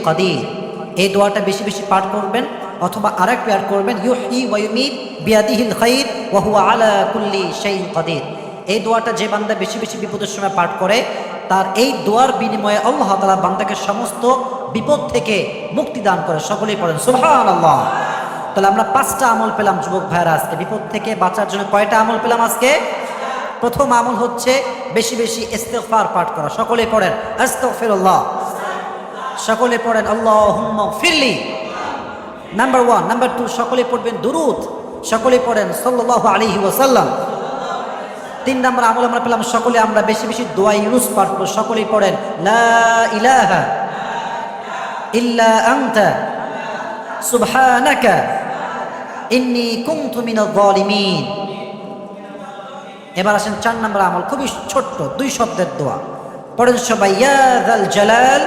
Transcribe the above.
কাদির। এই দোয়াটা বেশি বেশি পাঠ করবেন, অথবা আরেক পেয়ার করবেন, ইউহয়ি ওয়া ইউমীত বিয়াদিহিল খাইর ওয়া হুয়া আলা কুল্লি শাইইন কাদির। এই দোয়াটা যে বান্দা বেশি বেশি বিপদের সময় পাঠ করে, তার এই দোয়ার বিনিময়ে আল্লাহ তাআলা বান্দাকে সমস্ত বিপদ থেকে মুক্তি দান করে। সকলেই পড়েন সুবহানাল্লাহ। তাহলে আমরা 5টা আমল পেলাম যুবক ভাইরা আজকে। বিপদ থেকে বাঁচার জন্য কয়টা আমল পেলাম আজকে? প্রথম আমল হচ্ছে বেশি বেশি ইস্তিগফার পাঠ করা। সকলে পড়েন আস্তাগফিরুল্লাহ। সকলে পড়েন আল্লাহুম্মা গফিরলি। নাম্বার 1। নাম্বার 2, সকলে পড়বেন দুরূদ। সকলে পড়েন সাল্লাল্লাহু আলাইহি ওয়াসাল্লাম। 3 নাম্বার আমল আমরা পেলাম, সকলে আমরা বেশি বেশি দোয়া ইউনুস পাঠ করব। সকলে পড়েন লা ইলাহা ইল্লা আনতা সুবহানাকা ইন্নী কুনতু মিনাজ জালিমিন। এবার আসেন 4 নম্বর আমল, খুবই ছোট্ট 2 শব্দের দোয়া। পড়েন সবাই, ইয়া যাল জালাল